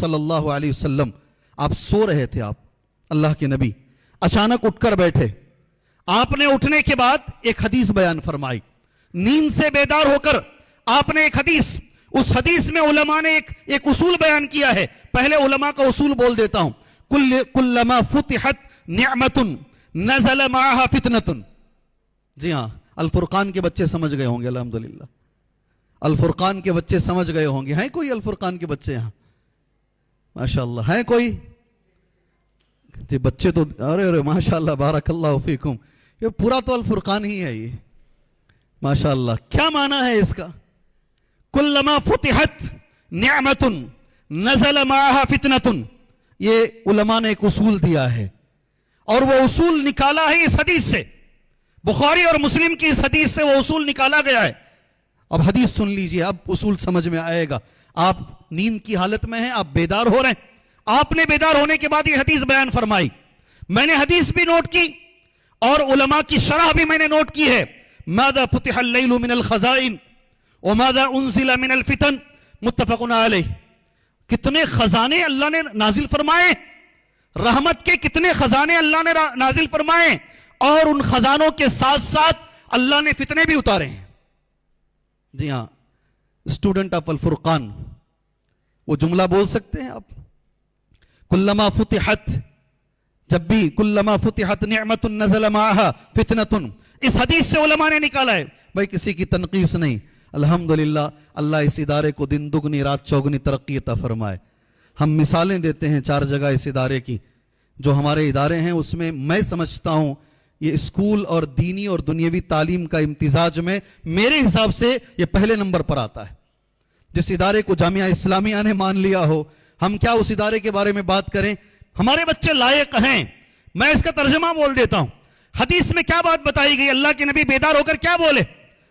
सल्लल्लाहु अलैहि वसल्लम, आप सो रहे थे, आप अल्लाह के नबी अचानक उठकर बैठे। आपने उठने के बाद एक हदीस बयान फरमाई, नींद से बेदार होकर आपने एक हदीस, उस हदीस में उलमा ने एक उसूल बयान किया है। पहले उलमा का उसूल बोल देता हूं, कुल्लमा फुतिहत निअमतुन नज़ल माहा फितनतुन। जी हां, अल फुरकान के बच्चे समझ गए होंगे, अल्हम्दुलिल्लाह अल फुरकान के बच्चे समझ गए होंगे। हैं कोई अल फुरकान के बच्चे यहां? माशाअल्लाह, हैं कोई? जी बच्चे तो अरे अरे माशाअल्लाह, बारकल्लाहु फीकुम। ये पूरा तो अल फुरकान ही है ये, माशाअल्लाह। क्या माना है इसका? कुल्लमा फुतिहत निअमतुन नज़ल माहा फितनतुन। ये उलमा ने एक उसूल दिया है और वो उसूल निकाला है इस हदीस से, बुखारी और मुस्लिम की इस हदीस से वो उसूल निकाला गया है। अब हदीस सुन लीजिए, अब उसूल समझ में आएगा। आप नींद की हालत में हैं, आप बेदार हो रहे हैं, आपने बेदार होने के बाद ये हदीस बयान फरमाई। मैंने हदीस भी नोट की और उलमा की शरह भी मैंने नोट की है। मादा फुतिहल लैलु मिनल खज़ाइन व मादा उनज़िला मिनल फितन मुत्तफ़क़ुन अलैह। कितने खजाने अल्लाह ने नाजिल फरमाए, रहमत के कितने खजाने अल्लाह ने नाजिल फरमाए, और उन खजानों के साथ साथ अल्लाह ने फितने भी उतारे हैं। जी हां, स्टूडेंट ऑफ अल फुरकान, वो जुमला बोल सकते हैं आप? कुल्लमा फुतिहत, जब भी कुल्लमा फुतिहत निअमतुन नज़ल माहा फितनतुन, इस हदीस से उलमा ने निकाला है। भाई किसी की तनकीस नहीं, अल्हम्दुलिल्लाह, अल्लाह इस इदारे को दिन दुगनी रात चौगनी तरक्की अता फरमाए। हम मिसालें देते हैं 4 जगह इस इदारे की, जो हमारे इदारे हैं उसमें मैं समझता हूं ये स्कूल और दीनी और दुनियावी तालीम का इम्तिजाज में मेरे हिसाब से ये पहले नंबर पर आता है। जिस इदारे को जामिया इस्लामिया ने मान लिया हो, हम क्या उस इदारे के बारे में बात करें? हमारे बच्चे लायक हैं। मैं इसका तर्जमा बोल देता हूं। हदीस में क्या बात बताई गई, अल्लाह के नबी बेदार होकर क्या बोले?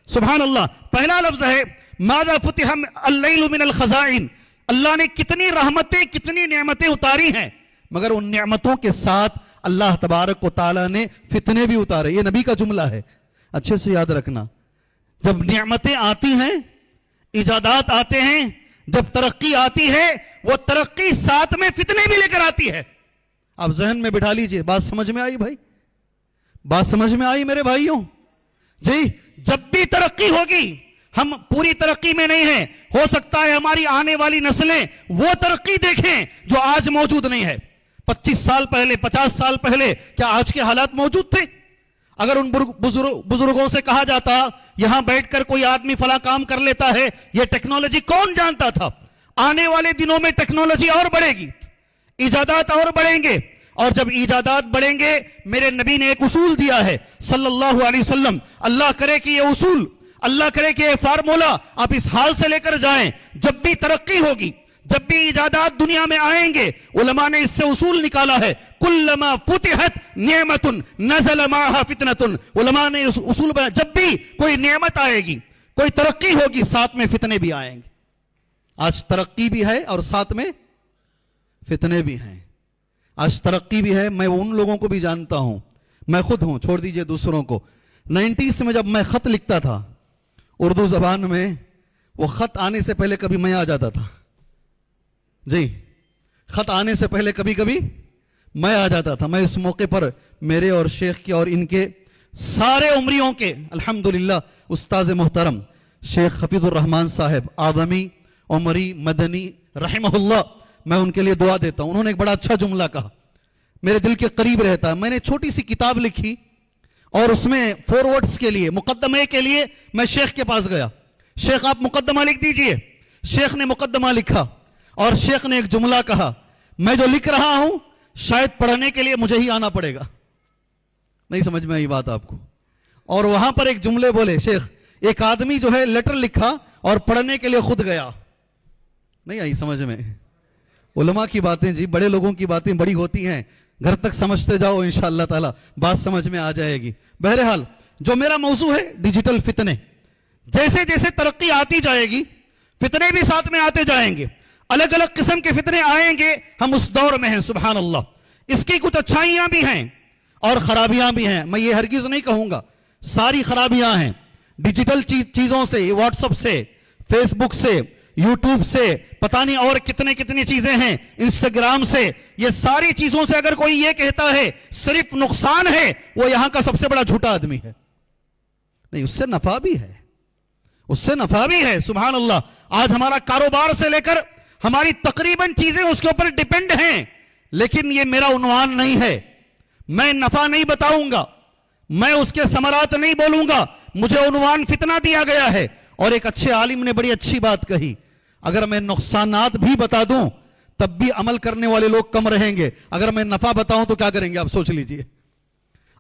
सुभान अल्लाह। पहला लफ्ज है मादा फुतिह अल-लैलु मिनल खज़ाइन। अल्लाह ने कितनी रहमतें, कितनी नेमतें उतारी हैं, मगर उन नेमतों के साथ अल्लाह तबारक व तआला ने फितने भी उतारे। ये नबी का जुमला है, अच्छे से याद रखना। जब नेमतें आती हैं, इजादात आते हैं, जब तरक्की आती है, वो तरक्की साथ में फितने भी लेकर आती है। आप जहन में बिठा लीजिए। बात समझ में आई भाई? बात समझ में आई मेरे भाइयों? जी, जब भी तरक्की होगी, हम पूरी तरक्की में नहीं है, हो सकता है हमारी आने वाली नस्लें वो तरक्की देखें जो आज मौजूद नहीं है। 25 साल पहले, 50 साल पहले क्या आज के हालात मौजूद थे? अगर उन बुजुर्गों से कहा जाता यहां बैठकर कोई आदमी फला काम कर लेता है, यह टेक्नोलॉजी कौन जानता था? आने वाले दिनों में टेक्नोलॉजी और बढ़ेगी, इजादात और बढ़ेंगे, और जब इजादात बढ़ेंगे, मेरे नबी ने एक उसूल दिया है सल्लल्लाहु अलैहि वसल्लम। अल्लाह करे कि ये उसूल, अल्लाह करे कि ये फार्मूला आप इस हाल से लेकर जाएं। जब भी तरक्की होगी, जब भी इजादात दुनिया में आएंगे, उलमा ने इससे उसूल निकाला है, कुल्लमा फुतिहत निअमतुन नज़ल माहा फितनतुन। उलमा ने उस उसूल बनाया, जब भी कोई नेमत आएगी, कोई तरक्की होगी, साथ में फितने भी आएंगे। आज तरक्की भी है और साथ में फितने भी हैं। आज तरक्की भी है, मैं उन लोगों को भी जानता हूं, मैं खुद हूं, छोड़ दीजिए दूसरों को। 90s में जब मैं खत लिखता था उर्दू जबान में, वो खत आने से पहले कभी मैं आ जाता था। जी, खत आने से पहले कभी कभी मैं आ जाता था। मैं इस मौके पर मेरे और शेख के और इनके सारे उम्रियों के अल्हम्दुलिल्लाह उस्ताद मोहतरम शेख हफीजुर रहमान साहब आदमी उमरी मदनी रहमहुल्लाह, मैं उनके लिए दुआ देता हूं। उन्होंने एक बड़ा अच्छा जुमला कहा, मेरे दिल के करीब रहता है। मैंने छोटी सी किताब लिखी और उसमें फॉरवर्ड्स के लिए, मुकद्दमे के लिए मैं शेख के पास गया। शेख आप मुकद्दमा लिख दीजिए। शेख ने मुकद्दमा लिखा और शेख ने एक जुमला कहा, मैं जो लिख रहा हूं शायद पढ़ने के लिए मुझे ही आना पड़ेगा। नहीं समझ में आई बात आपको? और वहां पर एक जुमले बोले शेख, एक आदमी जो है लेटर लिखा और पढ़ने के लिए खुद गया। नहीं आई समझ में? उलमा की बातें जी, बड़े लोगों की बातें बड़ी होती हैं, घर तक समझते जाओ, इंशाअल्लाह ताला बात समझ में आ जाएगी। बहरहाल, जो मेरा मौजू है डिजिटल फितने, जैसे जैसे तरक्की आती जाएगी, फितने भी साथ में आते जाएंगे। अलग अलग किस्म के फितने आएंगे, हम उस दौर में हैं। सुभान अल्लाह, इसकी कुछ अच्छाइयां भी हैं और खराबियां भी हैं। मैं ये हरगिज नहीं कहूंगा सारी खराबियां हैं। डिजिटल चीजों से, व्हाट्सएप से, फेसबुक से, यूट्यूब से, पता नहीं और कितने कितनी चीजें हैं, इंस्टाग्राम से, ये सारी चीजों से अगर कोई ये कहता है सिर्फ नुकसान है, वो यहां का सबसे बड़ा झूठा आदमी है। नहीं, उससे नफा भी है, उससे नफा भी है। सुभान अल्लाह, आज हमारा कारोबार से लेकर हमारी तकरीबन चीजें उसके ऊपर डिपेंड हैं, लेकिन ये मेरा उन्वान नहीं है। मैं नफा नहीं बताऊंगा, मैं उसके समरात नहीं बोलूंगा, मुझे उन्वान फितना दिया गया है। और एक अच्छे आलिम ने बड़ी अच्छी बात कही, अगर मैं नुकसानात भी बता दूं तब भी अमल करने वाले लोग कम रहेंगे, अगर मैं नफा बताऊं तो क्या करेंगे आप सोच लीजिए।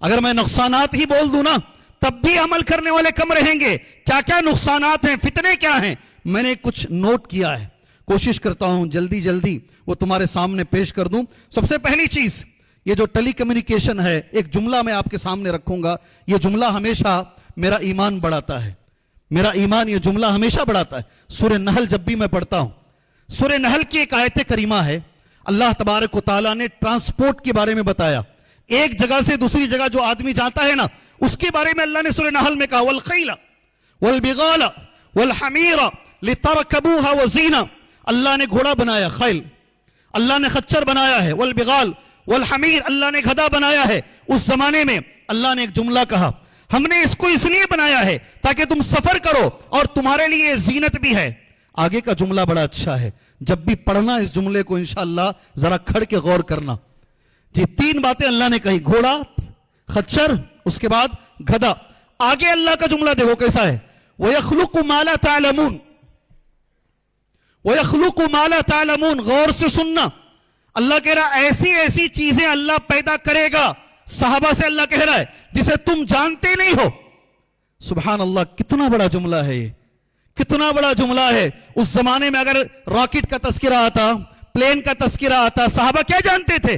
अगर मैं नुकसानात ही बोल दूं ना तब भी अमल करने वाले कम रहेंगे। क्या क्या नुकसानात हैं, फितने क्या हैं, मैंने कुछ नोट किया है, कोशिश करता हूं जल्दी जल्दी वो तुम्हारे सामने पेश कर दूं। सबसे पहली चीज, ये जो टेली कम्युनिकेशन है, एक जुमला मैं आपके सामने रखूंगा, ये जुमला हमेशा मेरा ईमान बढ़ाता है, मेरा ईमान ये जुमला हमेशा बढ़ाता है। सूरह नहल जब भी मैं पढ़ता हूं, सूरह नहल की एक आयत करीमा है, अल्लाह तबारक व तआला ने ट्रांसपोर्ट के बारे में बताया। एक जगह से दूसरी जगह जो आदमी जाता है ना, उसके बारे में अल्लाह ने सूरह नहल में कहा, वल खैला वल बिगाला वल हमीरा लितरकबूहा व ज़ीना। अल्लाह ने घोड़ा बनाया खैल, अल्लाह ने खच्चर बनाया है, वल बिगाल वल हमीर, अल्लाह ने गधा बनाया है। उस जमाने में अल्लाह ने एक जुमला कहा, हमने इसको इसलिए बनाया है ताकि तुम सफर करो और तुम्हारे लिए जीनत भी है। आगे का जुमला बड़ा अच्छा है, जब भी पढ़ना इस जुमले को इंशाअल्लाह जरा खड़ के गौर करना। जी, तीन बातें अल्लाह ने कही, घोड़ा, खच्चर, उसके बाद गधा। आगे अल्लाह का जुमला देखो कैसा है, वयख्लुकु मा ला तालमून, वयख्लुकु मा ला तालमून। गौर से सुनना, अल्लाह कह रहा ऐसी ऐसी चीजें अल्लाह पैदा करेगा, सहाबा से अल्लाह कह रहा है, जिसे तुम जानते नहीं हो। सुभान अल्लाह, कितना बड़ा जुमला है ये, कितना बड़ा जुमला है। उस जमाने में अगर रॉकेट का तस्करा आता, प्लेन का तस्करा आता, सहाबा क्या जानते थे?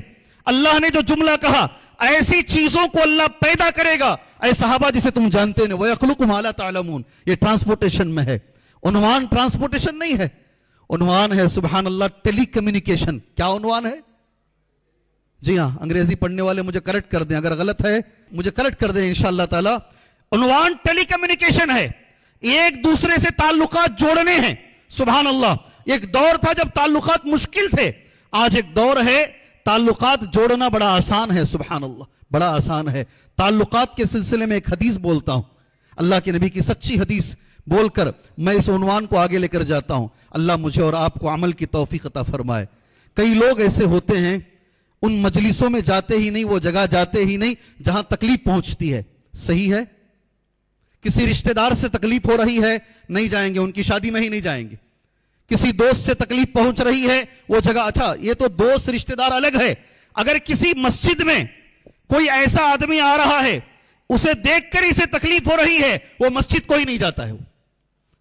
अल्लाह ने जो जुमला कहा, ऐसी चीजों को अल्लाह पैदा करेगा ऐ सहाबा जिसे तुम जानते नहीं। वयख्लुकु मा ला तालमून, ये ट्रांसपोर्टेशन में है। उन्वान ट्रांसपोर्टेशन नहीं है, उन्वान है सुभान अल्लाह टेली कम्युनिकेशन। क्या उन्वान है? जी हाँ, अंग्रेजी पढ़ने वाले मुझे करेक्ट कर दें, अगर गलत है मुझे करेक्ट कर दें इंशाअल्लाह ताला। उन्वान टेली कम्युनिकेशन है, एक दूसरे से ताल्लुकात जोड़ने हैं। सुभान अल्लाह, एक दौर था जब ताल्लुकात मुश्किल थे, आज एक दौर है ताल्लुकात जोड़ना बड़ा आसान है। सुभान अल्लाह, बड़ा आसान है। ताल्लुकात के सिलसिले में एक हदीस बोलता हूं, अल्लाह के नबी की सच्ची हदीस बोलकर मैं इस उन्वान को आगे लेकर जाता हूं। अल्लाह मुझे और आपको अमल की तौफीक अता फरमाए। कई लोग ऐसे होते हैं, उन मजलिसों में जाते ही नहीं, वो जगह जाते ही नहीं जहां तकलीफ पहुंचती है। सही है, किसी रिश्तेदार से तकलीफ हो रही है, नहीं जाएंगे, उनकी शादी में ही नहीं जाएंगे। किसी दोस्त से तकलीफ पहुंच रही है, वो जगह, अच्छा ये तो दोस्त रिश्तेदार अलग है, अगर किसी मस्जिद में कोई ऐसा आदमी आ रहा है, उसे देखकर इसे तकलीफ हो रही है, वो मस्जिद को ही नहीं जाता है।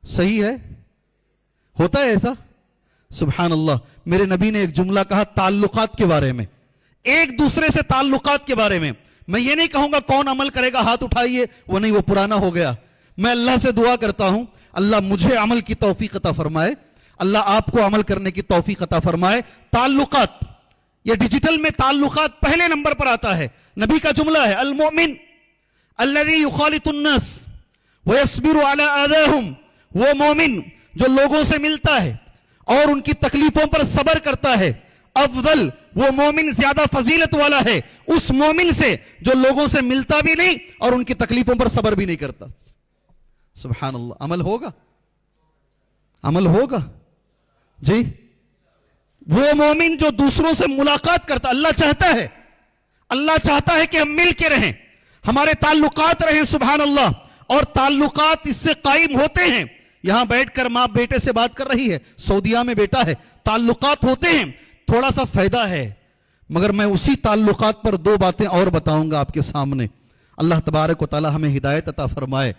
सही है, होता है ऐसा। सुभान अल्लाह, मेरे नबी ने एक जुमला कहा ताल्लुकात के बारे में, एक दूसरे से ताल्लुकात के बारे में। मैं ये नहीं कहूंगा कौन अमल करेगा हाथ उठाइए, वो नहीं, वो पुराना हो गया। मैं अल्लाह से दुआ करता हूं, अल्लाह मुझे अमल की तौफीक अता फरमाए, अल्लाह आपको अमल करने की तौफीक अता फरमाए। ताल्लुकात, ये डिजिटल में ताल्लुकात पहले नंबर पर आता है। नबी का जुमला है, अल मोमिन अल्लज़ी युखालितुन नास व यस्बिरु अला अज़ाहुम, वो मोमिन जो लोगों से मिलता है और उनकी तकलीफों पर सब्र करता है। अफजल, वो मोमिन ज्यादा फजीलत वाला है उस मोमिन से जो लोगों से मिलता भी नहीं और उनकी तकलीफों पर सब्र भी नहीं करता। सुभान अल्लाह, अमल होगा, अमल होगा जी। वो मोमिन जो दूसरों से मुलाकात करता, अल्लाह चाहता है, अल्लाह चाहता है कि हम मिल के रहें, हमारे ताल्लुकात रहें। सुभान अल्लाह, और ताल्लुकात इससे कायम होते हैं। यहां बैठकर मां बेटे से बात कर रही है, सऊदीया में बेटा है, ताल्लुकात होते हैं, थोड़ा सा फायदा है। मगर मैं उसी ताल्लुकात पर दो बातें और बताऊंगा आपके सामने। अल्लाह तबारक व तआला हमें हिदायत अता फरमाए।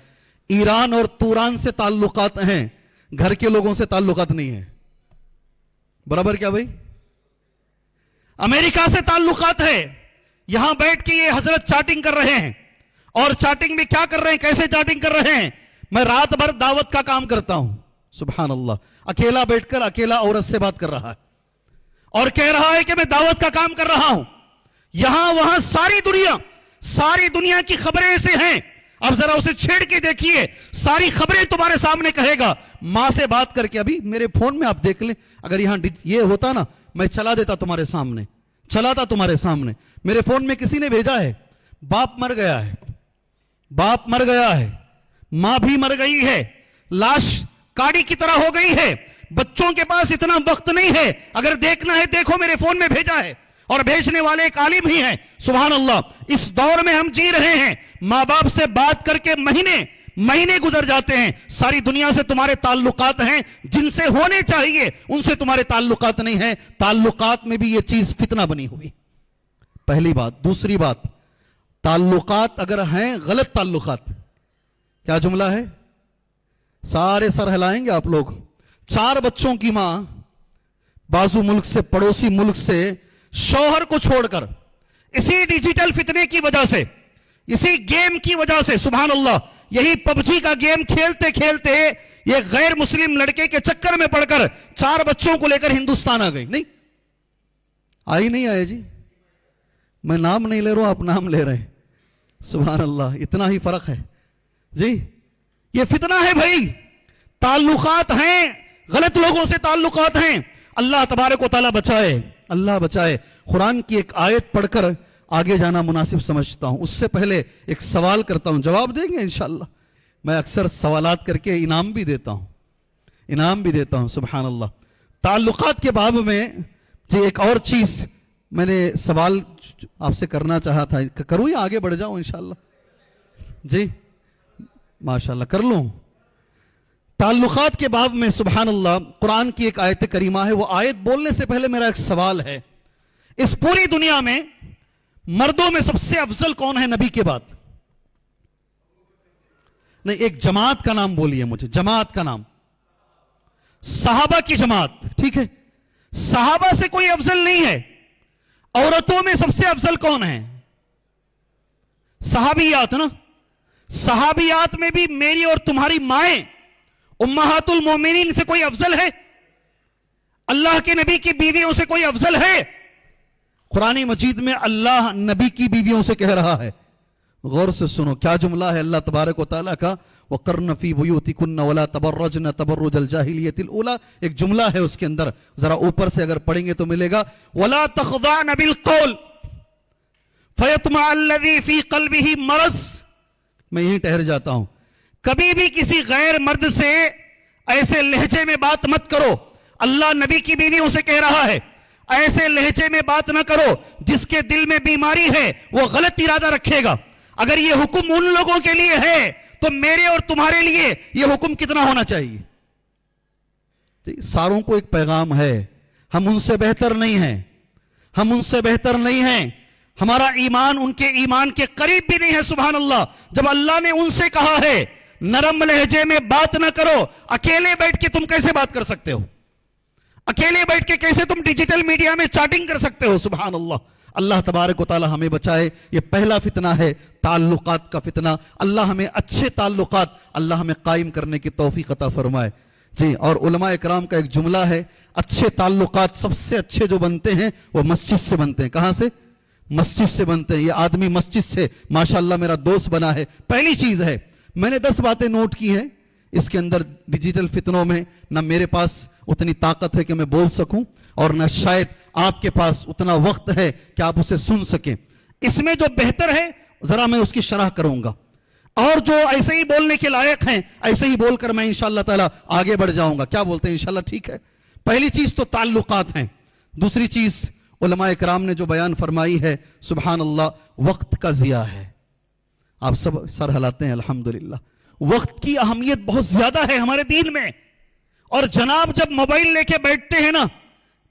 ईरान और तुरान से ताल्लुकात हैं, घर के लोगों से ताल्लुकात नहीं है। बराबर क्या भाई? अमेरिका से ताल्लुकात है, यहां बैठ के ये हजरत चैटिंग कर रहे हैं, और चैटिंग में क्या कर रहे हैं, कैसे चैटिंग कर रहे हैं। मैं रात भर दावत का काम करता हूं, सुभान अल्लाह, अकेला बैठकर अकेला औरत से बात कर रहा है और कह रहा है कि मैं दावत का काम कर रहा हूं। यहां वहां सारी दुनिया की खबरें ऐसे हैं। अब जरा उसे छेड़ के देखिए, सारी खबरें तुम्हारे सामने कहेगा। मां से बात करके, अभी मेरे फोन में आप देख लें, अगर यहां ये होता ना, मैं चला देता तुम्हारे सामने, चलाता तुम्हारे सामने। मेरे फोन में किसी ने भेजा है, बाप मर गया है, बाप मर गया है, मां भी मर गई है, लाश काड़ी की तरह हो गई है, बच्चों के पास इतना वक्त नहीं है, अगर देखना है देखो मेरे फोन में भेजा है, और भेजने वाले एक आलिम ही हैं। सुभान अल्लाह। इस दौर में हम जी रहे हैं, मां बाप से बात करके महीने महीने गुजर जाते हैं, सारी दुनिया से तुम्हारे ताल्लुकात हैं, जिनसे होने चाहिए उनसे तुम्हारे ताल्लुकात नहीं है। ताल्लुकात में भी ये चीज फितना बनी हुई, पहली बात। दूसरी बात, ताल्लुकात अगर हैं गलत ताल्लुकात, क्या जुमला है, सारे सर हिलाएंगे आप लोग। 4 बच्चों की मां बाजू मुल्क से, पड़ोसी मुल्क से शौहर को छोड़कर, इसी डिजिटल फितने की वजह से, इसी गेम की वजह से, सुभान अल्लाह, यही पबजी का गेम खेलते खेलते ये गैर मुस्लिम लड़के के चक्कर में पड़कर 4 बच्चों को लेकर हिंदुस्तान आ गई। नहीं आई, नहीं आए जी, मैं नाम नहीं ले रहा हूं, आप नाम ले रहे हैं। सुभान अल्लाह, इतना ही फर्क है जी। ये फितना है भाई, ताल्लुकात हैं, गलत लोगों से ताल्लुकात हैं। अल्लाह तबारक व तआला बचाए, अल्लाह बचाए। कुरान की एक आयत पढ़कर आगे जाना मुनासिब समझता हूं। उससे पहले एक सवाल करता हूं, जवाब देंगे इंशाअल्लाह। मैं अक्सर सवालात करके इनाम भी देता हूं, इनाम भी देता हूं। सुभान अल्लाह। ताल्लुकात के बाब में जी एक और चीज मैंने सवाल आपसे करना चाहा था, करूं या आगे बढ़ जाऊं इंशाअल्लाह जी? माशाअल्लाह, कर लूं। ताल्लुकात के बाब में सुभान अल्लाह, कुरान की एक आयत करीमा है। वो आयत बोलने से पहले मेरा एक सवाल है, इस पूरी दुनिया में मर्दों में सबसे अफजल कौन है नबी के बाद? नहीं, एक जमात का नाम बोलिए मुझे, जमात का नाम। सहाबा की जमात, ठीक है। सहाबा से कोई अफजल नहीं है। औरतों में सबसे अफजल कौन है? सहाबियात ना। सहाबियात में भी मेरी और तुम्हारी माएं उम्महातुल मोमिनीन से कोई अफजल है? अल्लाह के नबी की बीवियों से कोई अफजल है? कुरानी मजीद में अल्लाह नबी की बीवियों से कह रहा है, गौर से सुनो क्या जुमला है अल्लाह तबारक व तआला का। वक़र्न फी बुयूतिकुन्ना वला तबर्रजन तबर्रुजल जाहिलियतिल ऊला, एक जुमला है उसके अंदर, जरा ऊपर से अगर पढ़ेंगे तो मिलेगा, वला तख़ज़अन बिल क़ौल फ़यत्मअल्लज़ी फी क़ल्बिही मरज़। मैं यहीं ठहर जाता हूं। कभी भी किसी गैर मर्द से ऐसे लहजे में बात मत करो। अल्लाह नबी की बीवियों से कह रहा है, ऐसे लहजे में बात ना करो। जिसके दिल में बीमारी है वो गलत इरादा रखेगा। अगर ये हुक्म उन लोगों के लिए है तो मेरे और तुम्हारे लिए ये हुक्म कितना होना चाहिए? सारों को एक पैगाम है, हम उनसे बेहतर नहीं हैं, हम उनसे बेहतर नहीं हैं। हमारा ईमान उनके ईमान के करीब भी नहीं है। सुभान अल्लाह। जब अल्लाह ने उनसे कहा है नरम लहजे में बात ना करो, अकेले बैठ के तुम कैसे बात कर सकते हो? अकेले बैठ के कैसे तुम डिजिटल मीडिया में चैटिंग कर सकते हो? सुभान अल्लाह। अल्लाह तबारक व तआला हमें बचाए। ये पहला फितना है ताल्लुकात का फितना। अल्लाह हमें अच्छे ताल्लुकात अल्लाह हमें कायम करने की तौफीक अता फरमाए जी। और उलमा इकराम का एक जुमला है, अच्छे ताल्लुकात सबसे अच्छे जो बनते हैं वो मस्जिद से बनते हैं। कहां से? मस्जिद से बनते हैं। ये आदमी मस्जिद से माशाअल्लाह मेरा दोस्त बना है। पहली चीज है, मैंने 10 बातें नोट की हैं इसके अंदर। डिजिटल फितनों में ना मेरे पास उतनी ताकत है कि मैं बोल सकूं, और ना शायद आपके पास उतना वक्त है कि आप उसे सुन सकें। इसमें जो बेहतर है जरा मैं उसकी शरह करूंगा, और जो ऐसे ही बोलने के लायक हैं ऐसे ही बोलकर मैं इंशाअल्लाह ताला आगे बढ़ जाऊंगा। क्या बोलते हैं? इंशाअल्लाह ठीक है। पहली चीज तो ताल्लुकात हैं। दूसरी चीज उलमा इकराम ने जो बयान फरमाई है, सुभान अल्लाह, वक्त का जिया है। आप सब सर हिलाते हैं, अल्हम्दुलिल्लाह। वक्त की अहमियत बहुत ज्यादा है हमारे दीन में। और जनाब जब मोबाइल लेके बैठते हैं ना,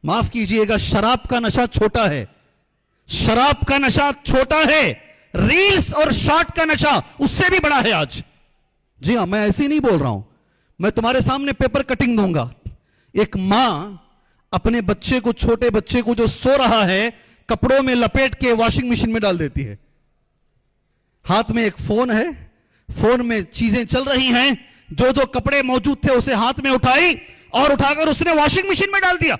माफ कीजिएगा, शराब का नशा छोटा है, शराब का नशा छोटा है, रील्स और शॉर्ट का नशा उससे भी बड़ा है आज। जी हां, मैं ऐसे ही नहीं बोल रहा हूं, मैं तुम्हारे सामने पेपर कटिंग दूंगा। एक मां अपने बच्चे को, छोटे बच्चे को जो सो रहा है, कपड़ों में लपेट के वॉशिंग मशीन में डाल देती है। हाथ में एक फोन है, फोन में चीजें चल रही हैं, जो जो कपड़े मौजूद थे उसे हाथ में उठाई और उठाकर उसने वॉशिंग मशीन में डाल दिया।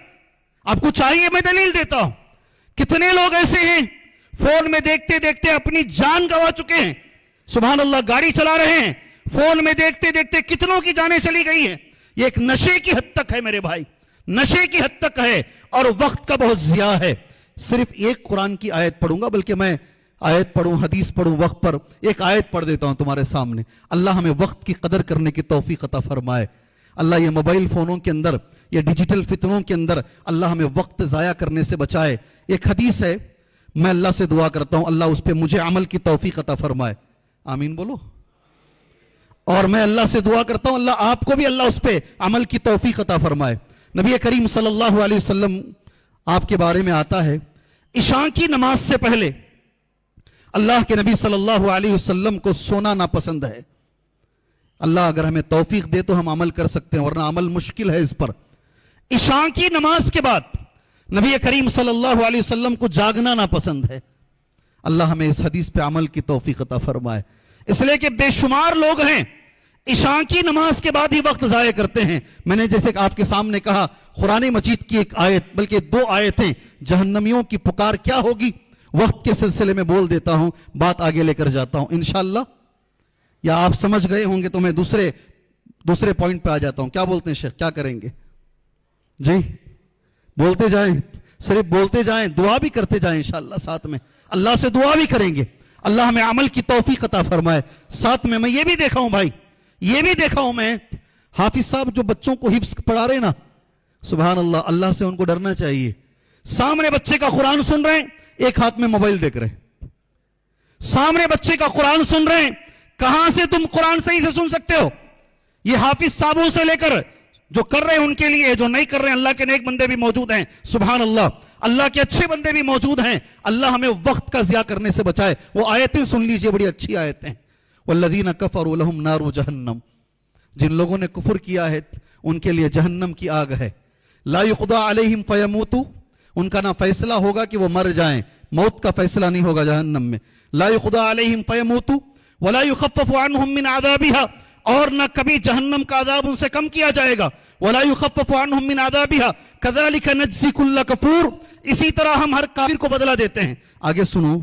आपको चाहिए मैं दलील देता हूं। कितने लोग ऐसे हैं फोन में देखते देखते अपनी जान गंवा चुके हैं। सुभान अल्लाह, गाड़ी चला रहे हैं, फोन में देखते देखते कितनों की जानें चली गई हैं। ये एक नशे की हद तक है मेरे भाई, नशे की हद तक है, और वक्त का बहुत ज़िया है। सिर्फ एक कुरान की आयत पढ़ूंगा, बल्कि मैं आयत पढ़ूं, हदीस पढ़ूं, वक्त पर एक आयत पढ़ देता हूं तुम्हारे सामने। अल्लाह हमें वक्त की कदर करने की तौफीक अता फरमाए। अल्लाह ये मोबाइल फोनों के अंदर, ये डिजिटल फितनों के अंदर अल्लाह हमें वक्त ज़ाया करने से बचाए। एक हदीस है, मैं अल्लाह से दुआ करता हूं अल्लाह उस पर मुझे अमल की तौफीक अता फरमाए। आमीन बोलो। और मैं अल्लाह से दुआ करता हूं अल्लाह आपको भी अल्लाह उस पर अमल की तौफीक अता फरमाए। नबी करीम सल्लल्लाहु अलैहि वसल्लम आपके बारे में आता है, इशा की नमाज से पहले अल्लाह के नबी सल्लल्लाहु अलैहि वसल्लम को सोना नापसंद है। अल्लाह अगर हमें तौफीक दे तो हम अमल कर सकते हैं, वरना अमल मुश्किल है इस पर। इशा की नमाज के बाद नबी करीम सल्लल्लाहु अलैहि वसल्लम को जागना नापसंद है। अल्लाह हमें इस हदीस पे अमल की तौफीक अता फरमाए। इसलिए कि बेशुमार लोग हैं इशा की नमाज के बाद ही वक्त ज़ाया करते हैं। मैंने जैसे आपके सामने कहा, कुरान मजीद की एक आयत, बल्कि दो आयतें, जहन्नमियों की पुकार क्या होगी, वक्त के सिलसिले में बोल देता हूं, बात आगे लेकर जाता हूं इंशाअल्लाह। या आप समझ गए होंगे तो मैं दूसरे पॉइंट पे आ जाता हूं। क्या बोलते हैं शेख, क्या करेंगे जी? बोलते जाएं, सिर्फ बोलते जाएं, दुआ भी करते जाएं इंशाअल्लाह। साथ में अल्लाह से दुआ भी करेंगे, अल्लाह हमें अमल की तौफीक अता फरमाए। साथ में मैं ये भी देखा हूं भाई, ये भी देखा हूं मैं, हाफिज साहब जो बच्चों को हिफ्स पढ़ा रहे ना, सुभान अल्लाह, अल्लाह से उनको डरना चाहिए। सामने बच्चे का कुरान सुन रहे हैं, एक हाथ में मोबाइल देख रहे हैं। सामने बच्चे का कुरान सुन रहे हैं, कहां से तुम कुरान सही से सुन सकते हो? ये हाफिज साहबों से लेकर जो कर रहे हैं उनके लिए, जो नहीं कर रहे हैं, अल्लाह के नेक बंदे भी मौजूद हैं, सुभान अल्लाह, अल्लाह के अच्छे बंदे भी मौजूद हैं। अल्लाह हमें वक्त का ज़िया करने से बचाए। वो आयतें सुन लीजिए, बड़ी अच्छी आयतें। वल्लज़ीना कफ़रू लहुम नारु जहन्नम, जिन लोगों ने कुफर किया है उनके लिए जहन्नम की आग है। ला युक़दा अलैहिम फयमूतू, उनका ना फैसला होगा कि वो मर जाएं, मौत का फैसला नहीं होगा जहन्नम में। ला युक़दा अलैहिम फयमूतू वला युख़फ़फ़ु अन्हुम मिन अज़ाबिहा, और ना कभी जहन्नम का अज़ाब उनसे कम किया जाएगा। वला युख़फ़फ़ु अन्हुम मिन अज़ाबिहा कज़ालिका नज्ज़ी कुल्ल कफ़ूर, इसी तरह हम हर काफिर को बदला देते हैं। आगे सुनो,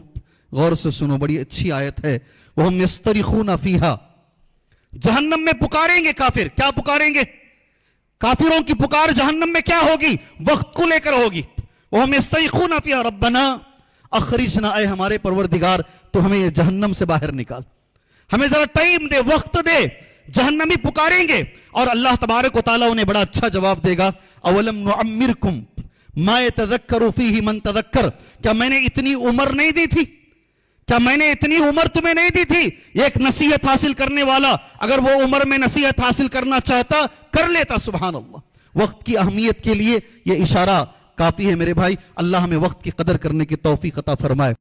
गौर से सुनो, बड़ी अच्छी आयत है। वहुम यस्तरिख़ून फ़ीहा, जहन्नम में पुकारेंगे काफिर। क्या पुकारेंगे? काफिरों की पुकार जहन्नम में क्या होगी? वक्त को लेकर होगी। वहुम यस्तरिख़ून फ़ीहा रब्बना अखरिजना, ऐ हमारे परवरदिगार तो हमें जहन्नम से बाहर निकाल, हमें जरा टाइम दे, वक्त दे। जहन्नमी पुकारेंगे और अल्लाह तबारक व तआला उन्हें बड़ा अच्छा जवाब देगा, अवलम नुअम्मिरकुम मा यतज़क्करु फ़ीहि मन तज़क्कर, क्या मैंने इतनी उम्र नहीं दी थी? क्या मैंने इतनी उम्र तुम्हें नहीं दी थी? एक नसीहत हासिल करने वाला अगर वो उम्र में नसीहत हासिल करना चाहता, कर लेता। सुभान अल्लाह। वक्त की अहमियत के लिए ये इशारा काफी है मेरे भाई। अल्लाह हमें वक्त की कदर करने की तौफीक अता फरमाए।